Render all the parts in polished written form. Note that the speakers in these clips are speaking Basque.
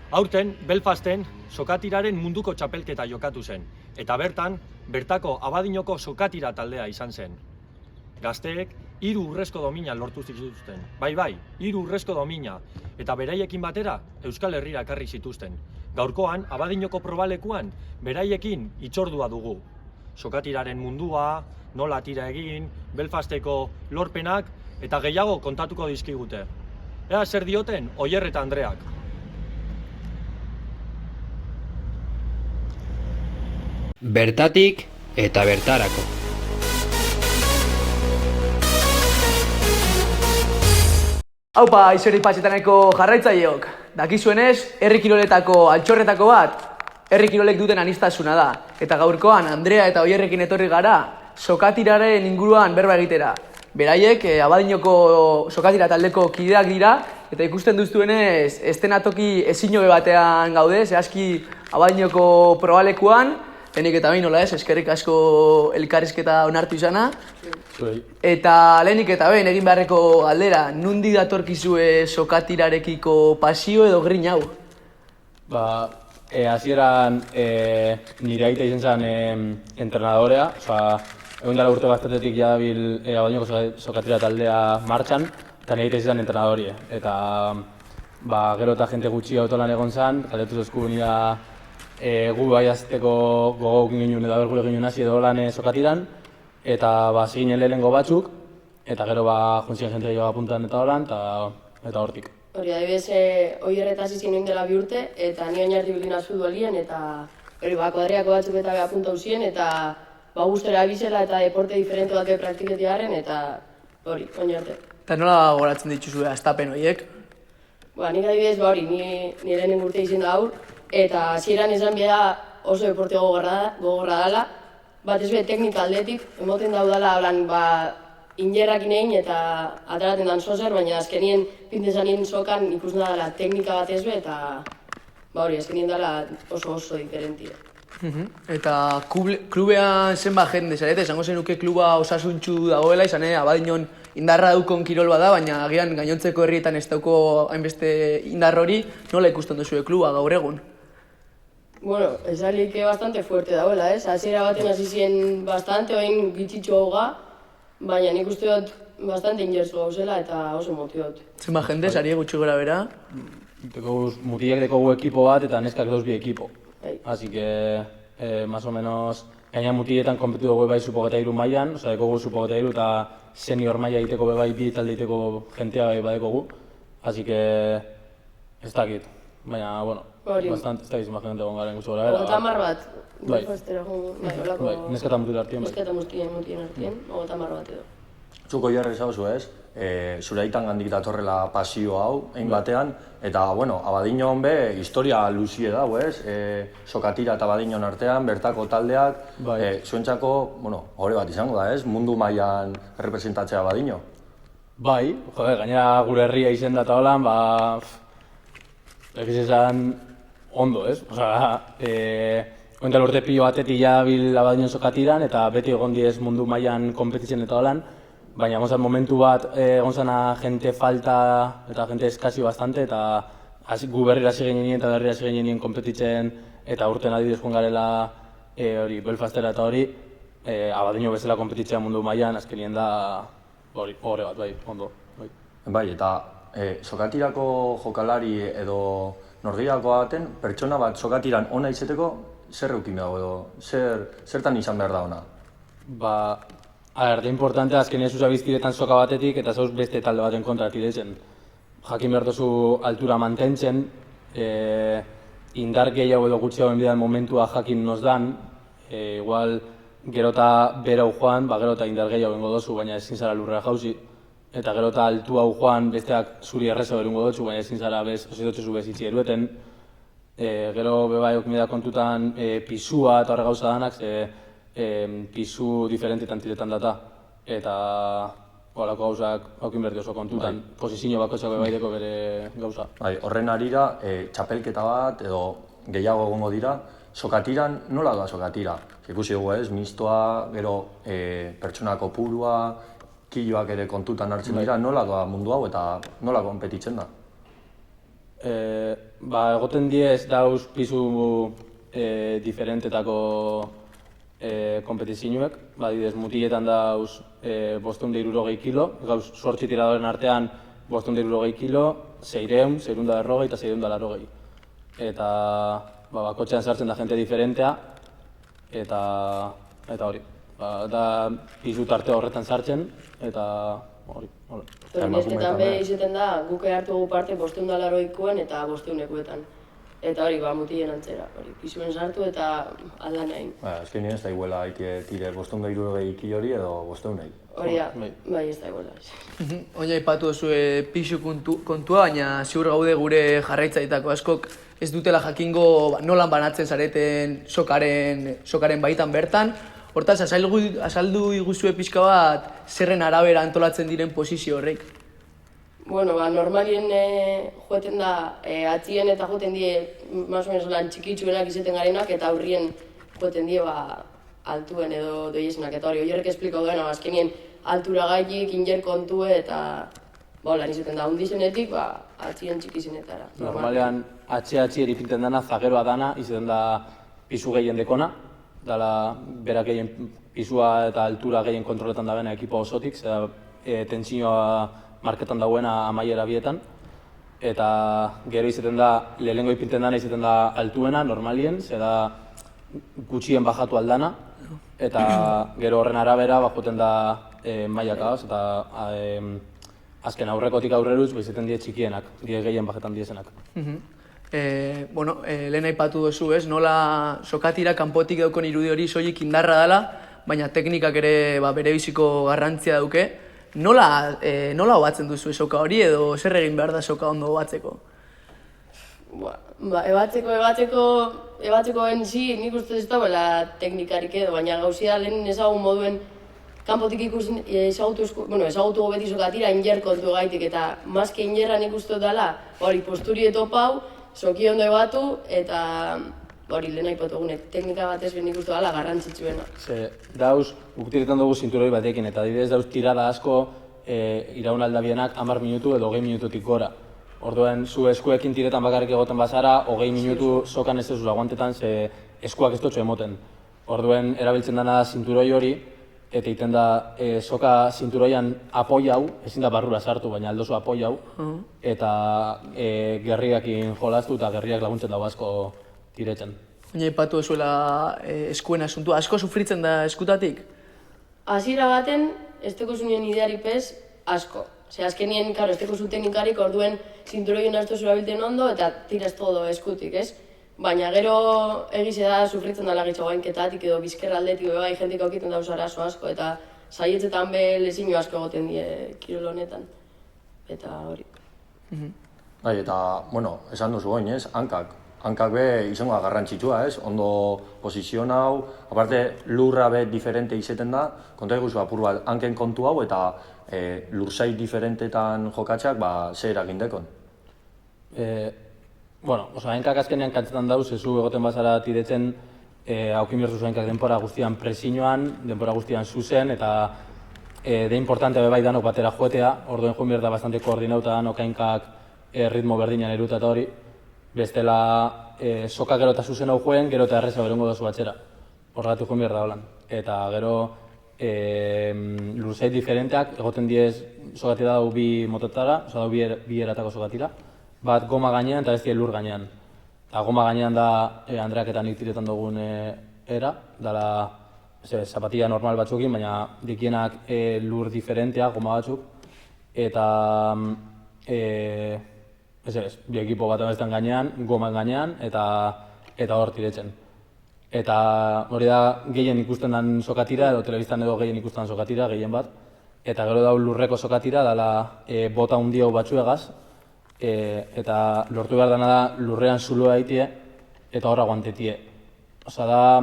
Aurten, Belfasten, sokatiraren munduko txapelketa jokatu zen, eta bertako Abadinoko sokatira taldea izan zen. Gazteek, 3 urrezko domina lortu zituzten. Bai, 3 urrezko domina, eta beraiekin batera, Euskal Herrira ekarri zituzten. Gaurkoan, Abadinoko probalekuan, beraiekin hitzordua dugu. Sokatiraren mundua, nola tira egin, Belfasteko lorpenak, eta gehiago kontatuko dizkigute. Ea zer dioten, Oier eta Andreak. Bertatik eta bertarako. Haupa, izori patxetaneko jarraitzaileok. Dakizuenez, herri kiroletako altxorretako bat, herri kirolek duten anistasuna da. Eta gaurkoan, Andrea eta Oierrekin etorri gara, sokatiraren inguruan berba egitera. Beraiek, Abadinoko sokatira taldeko kideak dira, eta ikusten duztuenez, estenatoki ezinobe batean gaude, zehazki Abadinoko probalekuan, lehenik eta behin, nola ez, eskerrik asko elkarrizketa onartu izana. Eta lehenik eta behin, egin beharreko galdera, nundi datorkizue sokatirarekiko pasio edo grin hau? Hasieran nire aita izan zen entrenadorea, egun dara urte bastatetik jadabil Abadinoko sokatira taldea martxan, eta nire aita izan entrenadorie. Eta gero eta jente gutxi autolan egon zen, galdetu zozku nira gu bai azteko gogokin ginen eta bergule ginen hasi edo lan sokatiran, eta ziginen lehenengo batzuk, eta gero juntzien jente joa puntan eta holan, eta hortik. Hori, adibidez, Oierretaz izin nuen dela 2 urte, eta ni oinarri bilina futbolien, eta kuadriako batzuk eta beha punta usien, eta gustora bizela eta deporte diferente bat praktiketi garren, eta hori, oinarte. Eta nola goratzen dituzue astapen horiek? Nik adibidez, ni lehenengo urte izin da aur, eta hasieran esan bida oso deporte gogorra dela, bat ez be teknika aldetik, emoten daudala injerrakin egin eta ataraten dan sozer, baina azkenien pintezanien sokan ikusten dela teknika bat ez be, eta azkenien dela oso diferentia. Eta klubean zenbat jende zarete, esango zenuke kluba osasuntxu dagoela, izan Abadiñon indarra daukon kirol bada, baina agian gainontzeko herrietan ez dauko hainbeste indar hori, nola ikusten duzue kluba gaur egun? Bueno, esalik bastante fuerte dagoela, ez? Hasiera baten hasi ziren bastante, oin gitxitxo hauga, baina nik uste dut bastante injertzu gauzela eta oso motiot. Zenbat jende, sari gutxi gora bera? Mutilek dekogu ekipo bat eta neskak 2 bi ekipo. Así que, más o menos, gaina mutiletan kompetu dugu bai Sub-23 mailan, dekogu Sub-23 eta senior maila egiteko bai bi talde egiteko jentea bai badekogu. Así que, ez dakit, baina, bueno, bastante, ez dakit zenbat egon garen gutxi gora bera. 30 bat, bai, neska eta mutilen artien bai. Neska eta mutilen artien, 30 bat edo. Zuko jarri zauzu ez, zure aitan gandik datorrela pasio hau, egin batean, eta, Abadiñon be, historia luzie dago ez, sokatira eta Abadiñon artean, bertako taldeak, zuentzako, hori bat izango da ez, mundu mailan representatzea Abadiño. Bai, gainera gure herria izen da eta holan, egiz esan ondo ez, ointal urte pilo batetik jabil Abadiñon sokatiran, eta beti egon diez mundu mailan kompetitzen eta holan, baina momentu bat egon zana jente falta eta jente eskasi bastante, eta gu berrira hasi ginen eta berrira hasi ginen kompetitzen, eta urten adibidez joan garela Belfastera eta hori, Abadiño bezala kompetitzea mundu mailan, azkenien da horre bat, bai, ondo. Bai, eta sokatirako jokalari edo norgehiago baten, pertsona bat sokatiran ona izeteko, zer eukin dago edo, zertan izan behar da ona? Da importante, azkenean zuz abizkidetan soka batetik eta zauz beste talde baten kontra tiretzen. Jakin behar duzu altura mantentzen, indar gehiago edo gutxiago enbidean momentua jakin nos dan, igual gero eta bera hau joan, gero eta indar gehiago bengo dozu, baina ezin zara lurrera jauzi, eta gero eta altua hau joan besteak zuri errezo berungo dozu, baina ezin zara ositotzu bezitzi erueten. Gero beba eukin da kontutan pisua eta horre gauza danak, pisu diferentetan tiretan data, eta horako gauzak haukin berdi oso kontutan, posizio bakoitzak bebaideko bere gauza. Horren arira, txapelketa bat edo gehiago egongo dira, sokatiran nola doa sokatira? Ikusi dugu ez, mistoa, gero pertsona kopurua, kiloak ere kontutan hartzen dira, nola doa mundu hau eta nola konpetitzen da? Egoten diez dauz pisu diferentetako kompetizioek, badidez mutiletan dauz 560 kilo, gauz 8 tiradoren artean 560 kilo, 600, 640 eta 680. Eta bakotxean sartzen da jente diferentea, eta hori. Da pisu tarte horretan sartzen, eta hori. Nesketan be izaten da, guk hartu dugu parte 580koen eta 500koetan. Eta hori, mutilen antzera, hori, pisuen sartu eta aldan nahi. Azkenien ez da iguela tire 560 kilori edo 500 nahi. Hori da, bai ez da iguela. Oina ipatu duzu pisu kontua, baina ziur gaude gure jarraitzaitako askok ez dutela jakingo nolan banatzen zareten sokaren baitan bertan. Hortaz, azaldu iguzue pixka bat zerren arabera antolatzen diren posizio horrek. Bueno, normalien joeten da, atzien eta joeten die, más o menos lan txikitsuenak izaten garenak, eta aurrien joeten die altuen edo doiesenak, eta hori, horrek esplikau duena, azkenien altura gaitik, inger kontue, eta lan izaten da, hundizenetik, atzien txikizenetara. Normalean, atxe eripinten dana, zageroa dana, izaten da pisu gehien dekona, dala berak gehien pisua eta altura gehien kontroletan dabena ekipo osotik, zera tentsioa marketan dauena amaiera bietan, eta gero izaten da, lehenengo ipinten dana izaten da altuena, normalien, zera gutxien bajatu aldana, eta gero horren arabera joten da mailak hau, eta azken aurrekotik aurreruz, izaten die txikienak, die gehien bajetan diesenak. Lehen aipatu duzu, ez? Nola sokatira kanpotik daukon irudi hori soilik indarra dela, baina teknikak ere bere biziko garrantzia dauke. Nola hobatzen duzu soka hori edo zer egin behar da soka ondo hobatzeko? Ebatzeko enzi nik uste ez dagoela teknikarik edo, baina gauzia lehen ezagun moduen kanpotik ikusten ezagutu gobeti sokatira inger kontu gaitik, eta maske ingerra nik uste dela hori posturi etopau, soki ondo ebatu, eta hori lehen aipatu egunek, teknika bat ez nik uste dela garrantzitsuena. Dauz, guk tiretan dugu zinturoi batekin, eta adibidez dauz tirada asko iraun aldabienak 10 minutu edo 20 minututik gora. Orduen, zu eskuekin tiretan bakarrik egoten bazara, 20 minutu sokan ez dezula guantetan, ze eskuak ez dutxo emoten. Orduen, erabiltzen dena zinturoi hori, eta iten da soka zinturoian apoi hau, ezin da barrura sartu, baina aldozu apoi hau, eta gerriakin jolaztu eta gerriak laguntzen dago asko tiretzen. Baina ipatu duzuela eskuen asuntua, asko sufritzen da eskutatik? Hasiera baten, ez teko zunien ideari pez, asko. Azkenien, ez teko zu teknikarik, orduen zinturoien astu zurabilten ondo eta tiraz todo eskutik, ez? Baina gero egize da sufritzen dela gitxo gainketatik edo bizkerra aldetik bai jentik aukiten dauz arazo asko, eta saietzetan be lezino asko egoten die kirol honetan. Eta hori. Eta, esan duzu goin, ez? Hankak be izango garrantzitsua, ez? Ondo posizioan hau, aparte lurra be diferente izeten da, konta eguzu apur bat hanken kontu hau eta lurzai diferentetan jokatxak zer eragin dekon. Hankak azkenean kantzetan dauz, ezu egoten bazara tiretzen haukin behar zuzenkak denpora guztian presinoan, denpora guztian zuzen, eta de importante bai danok batera joetea, orduen joan behar da bastante koordinauta danok hainkak ritmo berdinan eruta eta hori. Bestela, soka gero eta zuzen hau joen, gero eta erreza berengo dozu batxera. Horregatu joan behar da holan. Eta gero, lurzait diferenteak, egoten diez sokatira dago bi mototara, oza dago bi eratako sokatira. Bat goma gainean eta bestia lur gainean. Eta goma gainean da Andreak eta nik tiretan dugun era, dala zapatilla normal batzukin, baina dikienak lur diferentea, goma batzuk. Eta bi ekipo bat abesten gainean, goman gainean, eta hor tiretzen. Eta hori da gehien ikusten den sokatira, edo telebistan edo gehien ikusten den sokatira, gehien bat. Eta gero da lurreko sokatira, dala bota hundio batzuegaz, eta lortu behar dena da lurrean zuloa aitie, eta horra guantetie. Osa da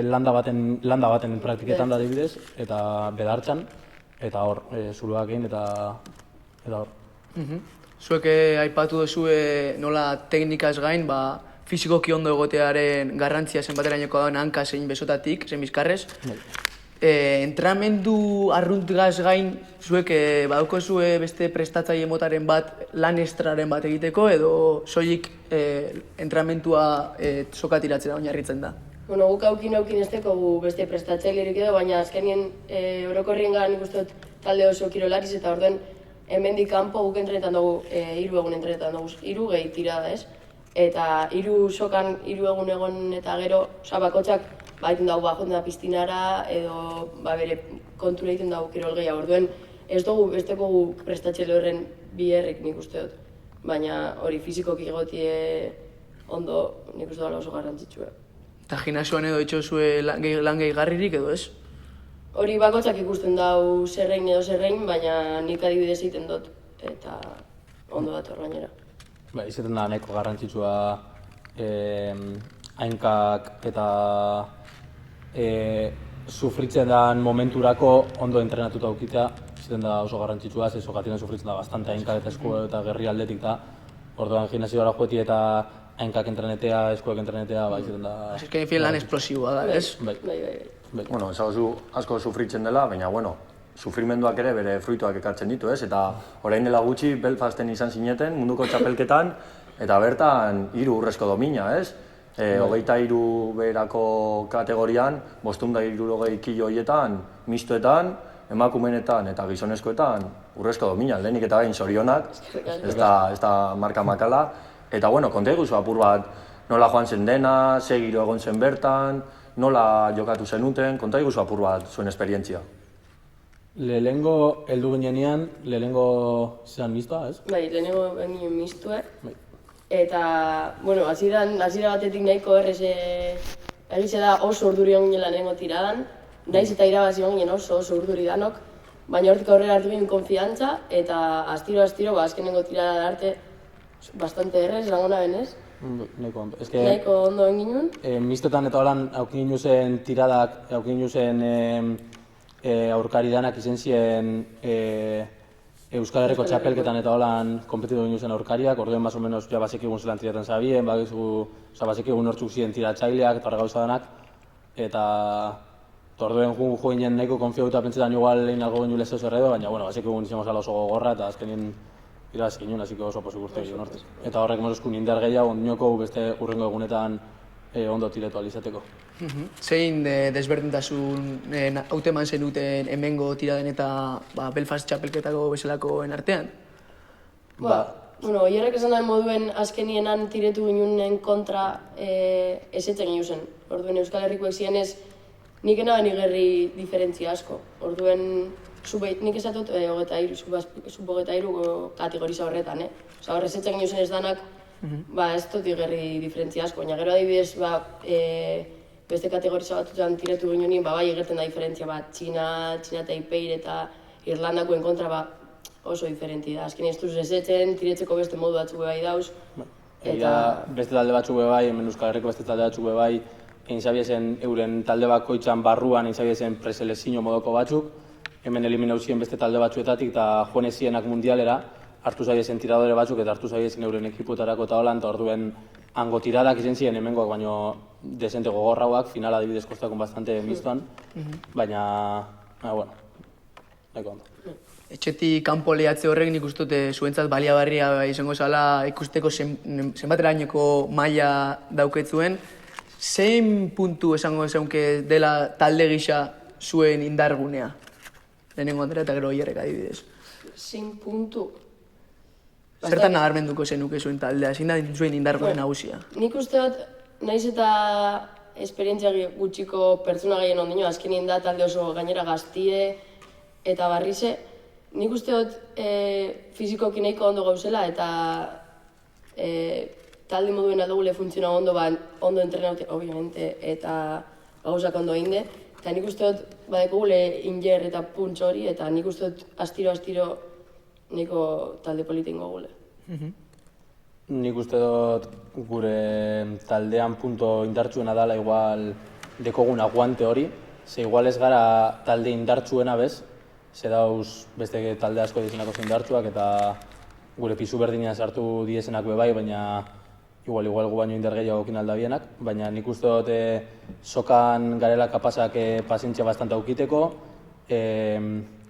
landa baten praktiketan da adibidez, eta bedartzan, eta hor zuloak egin, eta hor. Zuek aipatu duzue nola teknikaz gain, fizikoki ondo egotearen garrantzia zenbaterainoko dauen hanka zein besotatik, zein bizkarrez. Entrenamendu arruntgaz gain, zuek badaukozue beste prestatzaile motaren bat, lan estraren bat egiteko, edo soilik entrenamentua sokatiratzera oinarritzen da? Bueno, guk aukin ez gu beste prestatzailerik edo, baina azkenien orokorrien gara nik uste dut talde oso kirolariz, eta orduen hemendik kanpo guk entrenetan dugu, 3 egun entrenetan dugu, 3 gehi tirada ez. Eta 3 sokan, 3 egun egon eta gero, bakotxak baiten dugu joten da piztinara, edo bere kontura egiten dugu kirol gehiago. Orduen ez dugu besteko gu prestatzaile horren bi herrik nik uste dut. Baina hori fizikoki egotie ondo nik uste dut oso garrantzitsua. Eta gimnasioan edo itxosue lan gehigarririk edo ez? Hori bakotxak ikusten dau zerrein edo zerrein, baina nik adibidez egiten dut, eta ondo dator gainera. Izaten da nahiko garrantzitsua hainkak eta sufritzen den momenturako ondo entrenatuta aukitea, izaten da oso garrantzitsua, ze sokatiran sufritzen da bastante hainkak eta eskuak eta gerri aldetik da. Orduan gimnasiora joeti eta hainkak entrenetea, eskuak entrenetea, izaten da... Azken fin lan esplosiboa da, ez? Bai. Bueno, ezaguzu asko sufritzen dela, baina, bueno, sufrimenduak ere bere fruituak ekartzen ditu, ez? Eta orain dela gutxi Belfasten izan zineten, munduko txapelketan, eta bertan 3 urrezko domina, ez? 23 berako kategorian, 560 kilo horietan, mistoetan, emakumeenetan eta gizonezkoetan urrezko domina, lehenik eta behin zorionak, ez da marka makala. Eta, bueno, konta eguzu apur bat, nola joan zen dena, ze giro egon zen bertan, nola jokatu zenuten, konta eguzu apur bat zuen esperientzia. Lehenengo heldu ginenean, lehenengo zean mistoa, ez? Bai, lehenengo ginen mistue. Eta, bueno, hasiera batetik nahiko egize da oso urduri egon ginen lehenengo tiradan. Naiz eta irabazi egon ginen oso urduri danok. Baina hortik aurrera hartu ginen konfiantza, eta astiro, azkenengo tirada arte bastante errez, esango naben ez? Nahiko ondo. Nahiko ondo egin ginen. Mistotan eta holan aukin ginu zen tiradak, aukin ginu zen aurkari danak izen ziren Euskal Herriko txapelketan eta holan kompetitu ginu zen aurkariak, orduen más o menos ja basekigun zelan tiraten zabien, basekigun nortzuk ziren tiratzaileak eta horre gauza danak, eta orduen jo ginen nahiko konfiauta pentsetan igual lehin algo ginu lezeo zerredo, baina bueno, basekigun izango zala oso gogorra eta azkenien iraz ginen, hasiko oso posik urte egin hortez. Eta horrek mozeskun indar gehiago ondinoko beste urrengo egunetan ondo tiretu alizateko. Zein desberdintasun hauteman zenuten hemengo tiraden eta Belfast txapelketako bezalakoen artean? Bueno, hierrek esan daen moduen azkenienan tiretu ginunen kontra esetzen ginu zen. Orduen Euskal Herrikoek zienez, nik enaben igerri diferentzia asko. Orduen, nik esatut, sub-23 kategoriza horretan, Osa, horrez esetzen ginu zen ez danak, ez dut igerri diferentzia asko, baina gero adibidez, beste kategoriza batutan tiretu ginen nien, bai egerten da diferentzia, Txina, Taipeir eta Irlandakoen kontra, oso diferenti da. Azken ez duz esetzen, tiretzeko beste modu batzuk bai dauz. Beste talde batzuk bai, hemen Euskal Herriko beste talde batzuk bai, egin zabiezen euren talde bakoitzan barruan egin zabiezen preselezio modoko batzuk, hemen eliminauzien beste talde batzuetatik eta joan ezienak mundialera, hartu zabiezen tiradore batzuk eta hartu zabiezen euren ekipuetarako eta holan, eta orduen hango tiradak izan ziren hemengoak, baino desente gogorrauak, finala adibidez kostakon bastante mistoan, baina, bueno, nahiko ondo. Etxetik kanpo lehatze horrek nik uste dut zuentzat baliagarria izango zala ikusteko zenbaterainoko maila dauketzuen. Zein puntu esango ezaunke dela talde gisa zuen indargunea? Lehenengo Andrea eta gero hierrek adibidez. Zein puntu? Zertan nabarmenduko zenuke zuen taldea, zein da zuen indargune nagusia? Nik uste dut, naiz eta esperientzia gutxiko pertsona gehien ondino, azkenien da talde oso gainera gaztie eta barrize, nik uste dut fizikoki nahiko ondo gauzela eta talde moduen aldugule funtsiona ondo, ondo entrenaute, obviamente, eta gauzak ondo eginde. Eta nik uste dut, badekogule inger eta puntz hori, eta nik uste dut astiro niko talde politengo gule. Nik uste dut gure taldean punto indartsuena dela igual dekogun aguante hori, ze igual ez gara talde indartsuena bez, ze dauz beste talde asko dizenako indartsuak eta gure pisu berdinean sartu diesenak bebai, baina igual gu baino indar gehiagokin aldabienak, baina nik uste dut sokan garela kapazak pazientzia bastante aukiteko,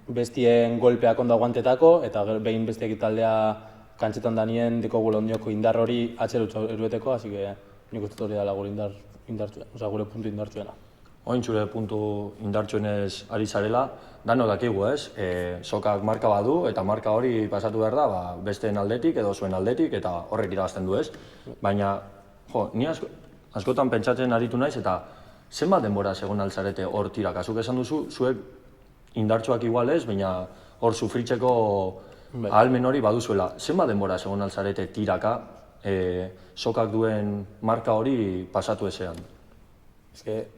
bestien golpeak ondo aguantetako, eta behin bestiak taldea kantxetan danien dekogu londioko indar hori atxerutxo erueteko, así que nik uste hori dela gure gure puntu indartsuena. Oin zure puntu indartsuenez ari zarela, dano dakigu ez, sokak marka badu eta marka hori pasatu behar da besteen aldetik edo zuen aldetik eta horrek irabazten du ez. Baina, ni askotan pentsatzen aritu naiz eta zenbat denbora egon altzarete hor tiraka. Zuk esan duzu, zuek indartsuak igual ez, baina hor sufritzeko ahalmen hori baduzuela. Zenbat denbora egon altzarete tiraka sokak duen marka hori pasatu ezean?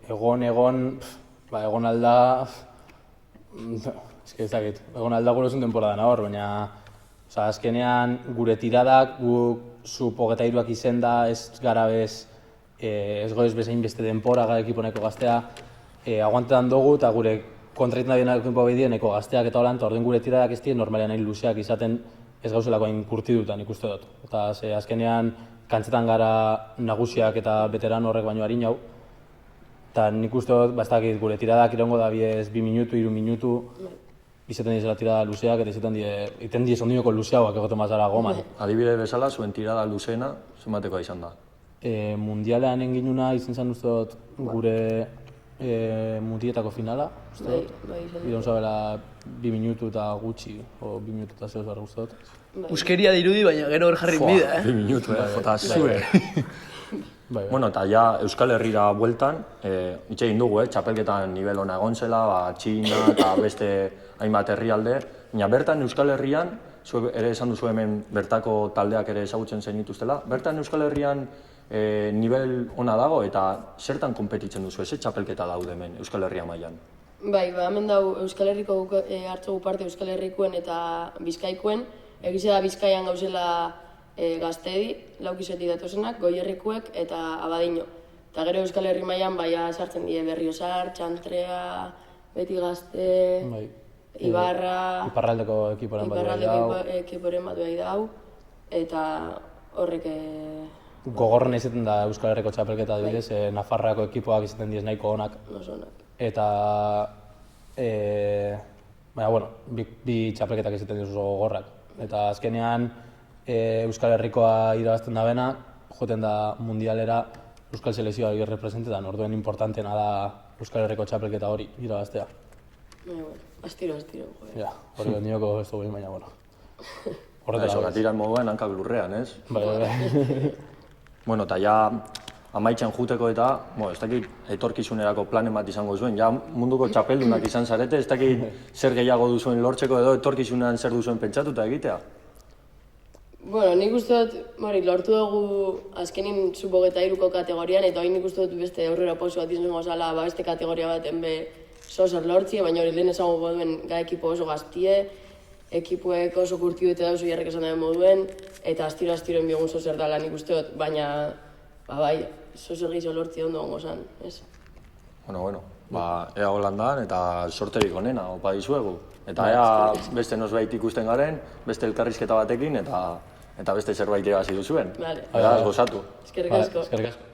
Egon alda, egon alda gure zuen temporadan hor, baina azkenean gure tiradak, guk zu pogetairuak izen da, ez gara bez, ez goiz bezain beste denpora gara ekiponeko gaztea, aguantetan dugu eta gure kontraitan da ekipo behidien gazteak eta holan, eta ordin gure tiradak ez dien normalean hain luzeak izaten ez gauzelako hain kurtidutan ikuste dut. Eta azkenean kantzetan gara nagusiak eta veteran horrek baino harin hau, eta nik uste dut, ez gure tiradak irongo da biez 2 minutu, 3 minutu, izaten dizela tirada luzeak, eta iten diez ondinoko luzeagoak egoten mazara goman. Adibide bezala, zuen tirada luzeena, zenbatekoa izan da? Mundialean enginuna izan zen uste dut gure mutietako finala, uste dut. Bidon zabela 2 minutu eta gutxi, o 2 minutu eta zehuz barra uste dut. Euskeria dirudi, baina gero hor jarri bida, 2 minutu, jota zue. Bueno, eta ja Euskal Herrira bueltan, itxe egin dugu, txapelketan nivel ona egon zela, Txina eta beste hainbat herrialde. Baina bertan Euskal Herrian, zuek ere esan duzu hemen bertako taldeak ere ezagutzen zenituztela, bertan Euskal Herrian nivel ona dago eta zertan konpetitzen duzu, ze txapelketa daude hemen Euskal Herria mailan? Bai, hemen dau Euskal Herriko hartzugu parte Euskal Herrikoen eta Bizkaikoen, egize da Bizkaian gauzela gaztedi, laukizeti datozenak, Goierrikuek eta Abadiño. Eta gero Euskal Herri mailan baia sartzen die Berriozar, Txantrea, Beti Gazte, Ibarra... Iparraldeko ekiporen bat bai dau, eta horrek... Gogorren izaten da Euskal Herriko txapelketa adibidez, Nafarroako ekipoak izaten diez nahiko onak. Eta... Baina, bueno, bi txapelketak izaten diez oso gogorrak. Eta azkenean Euskal Herrikoa irabazten da bena, joten da mundialera Euskal Selezioa representetan, orduen importantena da Euskal Herriko txapelketa hori irabaztea. Baina, astiro. Ja, hori nioko ez dugu baina, bueno. Horretara tiran moduan hankak lurrean, ez? Bai. Bueno, eta ja amaitzen juteko eta, ez dakit etorkizunerako planen bat izango zuen, ja munduko txapeldunak izan zarete, ez dakit zer gehiago duzuen lortzeko edo etorkizunean zer duzuen pentsatuta egitea? Bueno, nik uste dut, lortu dugu azkenin sub-23ko kategorian, eta hori nik uste dut beste aurrera pausu bat izango zala, beste kategoria baten zozer lortzi, baina hori lehen esango moduen ga ekipo oso gaztie, ekipoek oso kurtiu eta dauzu jarrek esan dago moduen, eta astiro enbiogun zozer dala nik uste dut, baina, bai, zozer gizio lortzi ondo gongo zan, ez? Bueno, ea Holandan eta sorterik onena, opa dizuegu. Eta ea beste nosbait ikusten garen, beste elkarrizketa batekin eta beste zerbait egazi duzuen. Vale. Eta gozatu. Eskerrik asko. Eskerrik asko.